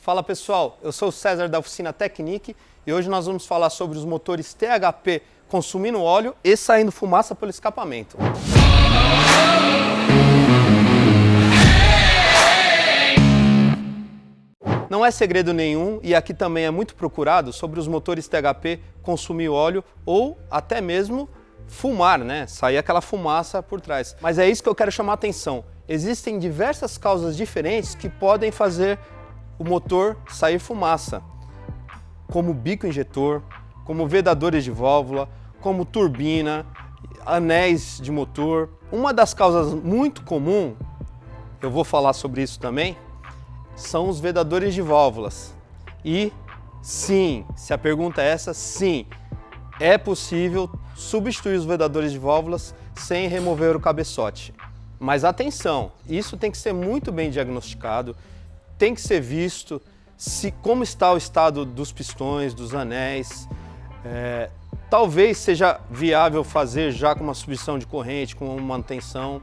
Fala pessoal, eu sou o César da oficina Technic e hoje nós vamos falar sobre os motores THP consumindo óleo e saindo fumaça pelo escapamento. Não é segredo nenhum e aqui também é muito procurado sobre os motores THP consumir óleo ou até mesmo fumar, né? Sair aquela fumaça por trás. Mas é isso que eu quero chamar a atenção. Existem diversas causas diferentes que podem fazer o motor sair fumaça, como bico injetor, como vedadores de válvula, como turbina, anéis de motor. Uma das causas muito comum, eu vou falar sobre isso também, são os vedadores de válvulas. E sim, se a pergunta é essa, sim, é possível substituir os vedadores de válvulas sem remover o cabeçote. Mas atenção, isso tem que ser muito bem diagnosticado, tem que ser visto como está o estado dos pistões, dos anéis. Talvez seja viável fazer já com uma substituição de corrente, com uma manutenção.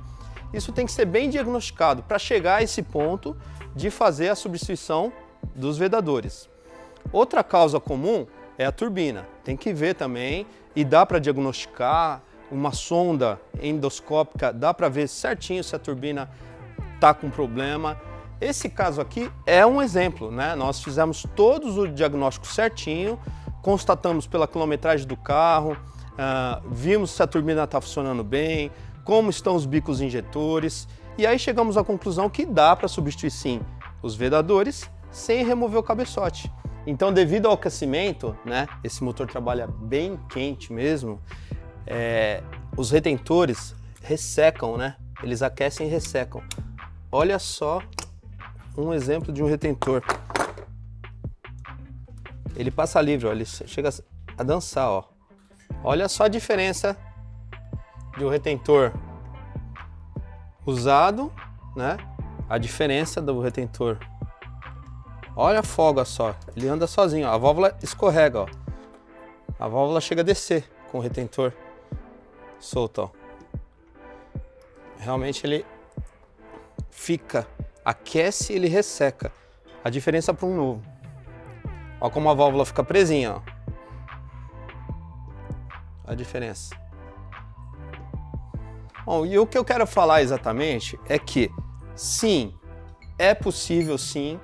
Isso tem que ser bem diagnosticado para chegar a esse ponto de fazer a substituição dos vedadores. Outra causa comum é a turbina. Tem que ver também e dá para diagnosticar uma sonda endoscópica, dá para ver certinho se a turbina está com problema. Esse caso aqui é um exemplo, né? Nós fizemos todos o diagnóstico certinho, constatamos pela quilometragem do carro, vimos se a turbina está funcionando bem, como estão os bicos injetores, e aí chegamos à conclusão que dá para substituir sim os vedadores sem remover o cabeçote. Então, devido ao aquecimento, né? Esse motor trabalha bem quente mesmo, os retentores ressecam, né? Eles aquecem e ressecam. Olha só um exemplo de um retentor. Ele passa livre, ó, ele chega a dançar, ó. Olha só a diferença de um retentor usado, né? A diferença do retentor. Olha a folga só, ele anda sozinho, ó. A válvula escorrega, ó. A válvula chega a descer com o retentor solto, ó. Realmente ele fica, aquece e ele resseca. A diferença para um novo. Olha como a válvula fica presinha, ó. A diferença. Bom, e o que eu quero falar exatamente é que sim, é possível sim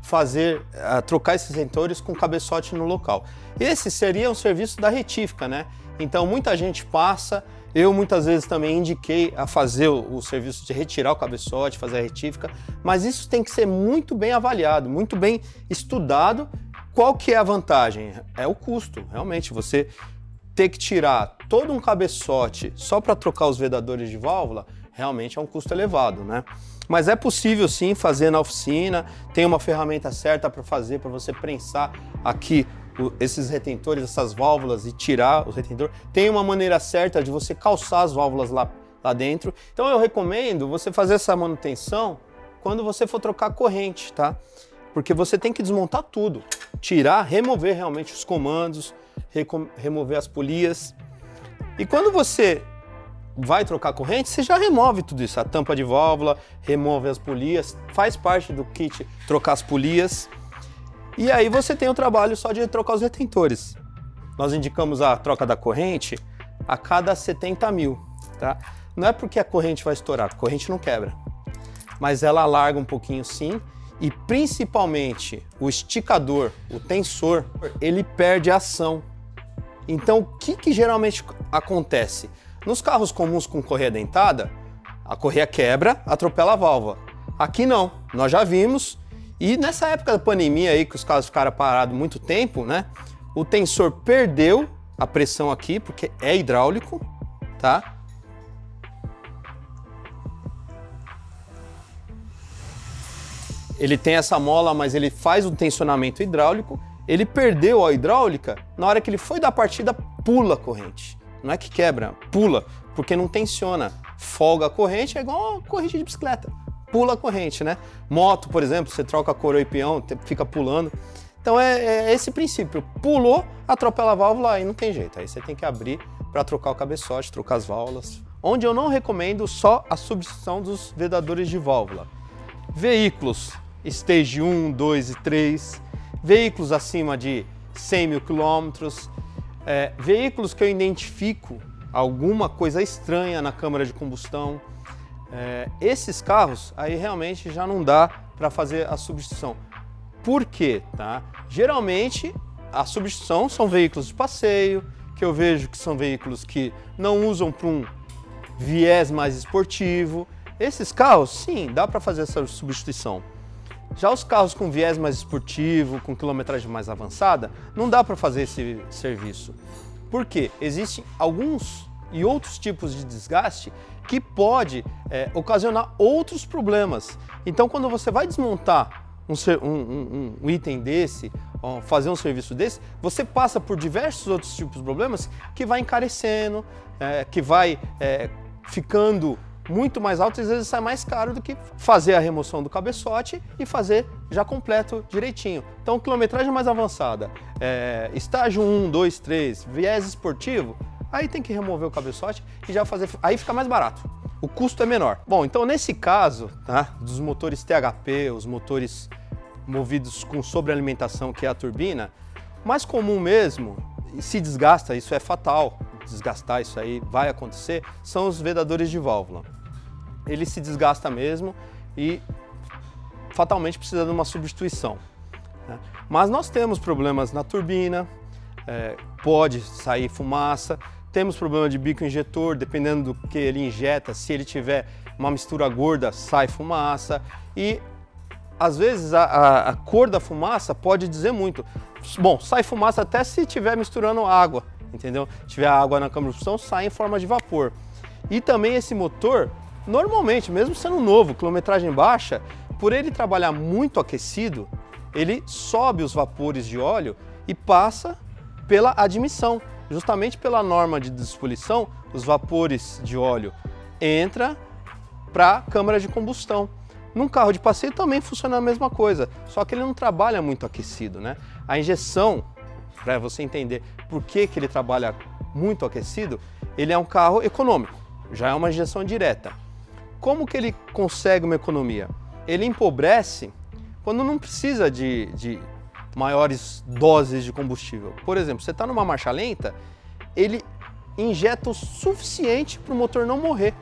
fazer, trocar esses retentores com cabeçote no local. Esse seria um serviço da retífica, né? Então muita gente passa, eu muitas vezes também indiquei a fazer o serviço de retirar o cabeçote, fazer a retífica, mas isso tem que ser muito bem avaliado, muito bem estudado. Qual que é a vantagem? É o custo, realmente, você ter que tirar todo um cabeçote só para trocar os vedadores de válvula, realmente é um custo elevado, né? Mas é possível sim fazer na oficina, tem uma ferramenta certa para fazer, para você prensar aqui esses retentores, essas válvulas e tirar os retentores. Tem uma maneira certa de você calçar as válvulas lá dentro. Então eu recomendo você fazer essa manutenção quando você for trocar a corrente, tá? Porque você tem que desmontar tudo, tirar, remover realmente os comandos, remover as polias. E quando você vai trocar a corrente, você já remove tudo isso, a tampa de válvula, remove as polias, faz parte do kit trocar as polias. E aí você tem o trabalho só de trocar os retentores. Nós indicamos a troca da corrente a cada 70 mil, tá? Não é porque a corrente vai estourar, a corrente não quebra, mas ela alarga um pouquinho sim, e principalmente o esticador, o tensor, ele perde a ação. Então o que geralmente acontece? Nos carros comuns com correia dentada, a correia quebra, atropela a válvula. Aqui não, nós já vimos. E nessa época da pandemia aí, que os carros ficaram parados muito tempo, né? O tensor perdeu a pressão aqui, porque é hidráulico, tá? Ele tem essa mola, mas ele faz um tensionamento hidráulico. Ele perdeu a hidráulica, na hora que ele foi dar partida, pula a corrente. Não é que quebra, pula, porque não tensiona. Folga a corrente, é igual uma corrente de bicicleta. Pula a corrente, né? Moto, por exemplo, você troca a coroa e peão, fica pulando. Então é esse princípio. Pulou, atropela a válvula, aí não tem jeito. Aí você tem que abrir para trocar o cabeçote, trocar as válvulas. Onde eu não recomendo só a substituição dos vedadores de válvula. Veículos Stage 1, 2 e 3, veículos acima de 100 mil quilômetros, veículos que eu identifico alguma coisa estranha na câmara de combustão. Esses carros aí realmente já não dá para fazer a substituição. Por quê? Tá? Geralmente a substituição são veículos de passeio, que eu vejo que são veículos que não usam para um viés mais esportivo. Esses carros, sim, dá para fazer essa substituição. Já os carros com viés mais esportivo, com quilometragem mais avançada, não dá para fazer esse serviço. Por quê? Existem alguns e outros tipos de desgaste que pode ocasionar outros problemas. Então, quando você vai desmontar um item desse, fazer um serviço desse, você passa por diversos outros tipos de problemas que vai encarecendo, que vai ficando muito mais alto e às vezes sai mais caro do que fazer a remoção do cabeçote e fazer já completo direitinho. Então, quilometragem mais avançada, estágio 1, 2, 3, viés esportivo, aí tem que remover o cabeçote e já fazer, aí fica mais barato. O custo é menor. Bom, então nesse caso, tá, dos motores THP, os motores movidos com sobrealimentação, que é a turbina, mais comum mesmo, e se desgasta, isso é fatal, desgastar isso aí vai acontecer, são os vedadores de válvula. Ele se desgasta mesmo e fatalmente precisa de uma substituição, né? Mas nós temos problemas na turbina, pode sair fumaça, temos problema de bico injetor, dependendo do que ele injeta, se ele tiver uma mistura gorda, sai fumaça e às vezes a cor da fumaça pode dizer muito. Bom, sai fumaça até se estiver misturando água, entendeu? Se tiver água na câmara de combustão, sai em forma de vapor. E também esse motor, normalmente, mesmo sendo novo, quilometragem baixa, por ele trabalhar muito aquecido, ele sobe os vapores de óleo e passa pela admissão. Justamente pela norma de despoluição, os vapores de óleo entram para a câmara de combustão. Num carro de passeio também funciona a mesma coisa, só que ele não trabalha muito aquecido, né? A injeção, para você entender por que ele trabalha muito aquecido, ele é um carro econômico, já é uma injeção direta. Como que ele consegue uma economia? Ele empobrece quando não precisa de maiores doses de combustível. Por exemplo, você está numa marcha lenta, ele injeta o suficiente para o motor não morrer.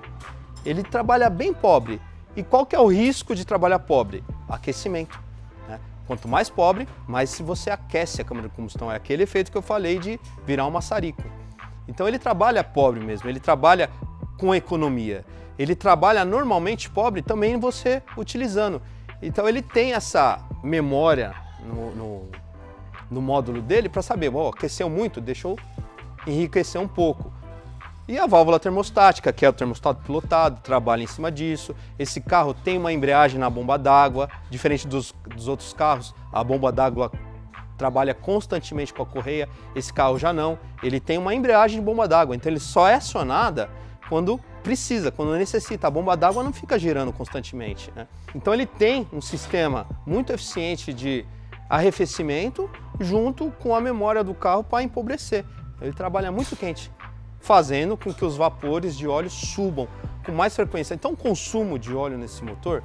Ele trabalha bem pobre. E qual que é o risco de trabalhar pobre? Aquecimento, né? Quanto mais pobre, mais se você aquece a câmara de combustão. É aquele efeito que eu falei de virar um maçarico. Então ele trabalha pobre mesmo, ele trabalha com economia. Ele trabalha normalmente pobre também você utilizando. Então ele tem essa memória no módulo dele para saber, aqueceu muito, deixa eu enriquecer um pouco. E a válvula termostática, que é o termostato pilotado, trabalha em cima disso. Esse carro tem uma embreagem na bomba d'água, diferente dos outros carros, a bomba d'água trabalha constantemente com a correia, esse carro já não. Ele tem uma embreagem de bomba d'água, então ele só é acionada quando precisa, quando necessita. A bomba d'água não fica girando constantemente, né? Então ele tem um sistema muito eficiente de arrefecimento junto com a memória do carro para empobrecer. Ele trabalha muito quente, fazendo com que os vapores de óleo subam com mais frequência. Então o consumo de óleo nesse motor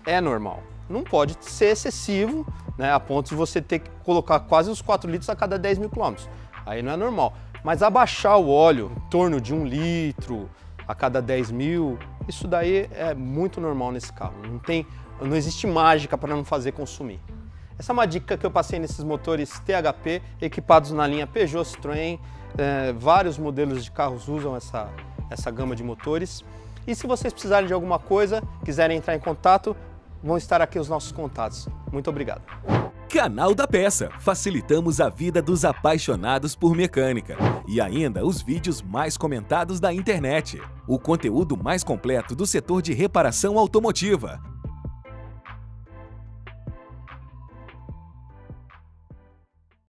é normal. Não pode ser excessivo, né, a ponto de você ter que colocar quase os 4 litros a cada 10 mil quilômetros. Aí não é normal. Mas abaixar o óleo em torno de 1 litro a cada 10 mil, isso daí é muito normal nesse carro. Não existe mágica para não fazer consumir. Essa é uma dica que eu passei nesses motores THP equipados na linha Peugeot, Citroën. Vários modelos de carros usam essa gama de motores. E se vocês precisarem de alguma coisa, quiserem entrar em contato, vão estar aqui os nossos contatos. Muito obrigado. Canal da Peça. Facilitamos a vida dos apaixonados por mecânica. E ainda os vídeos mais comentados da internet. O conteúdo mais completo do setor de reparação automotiva.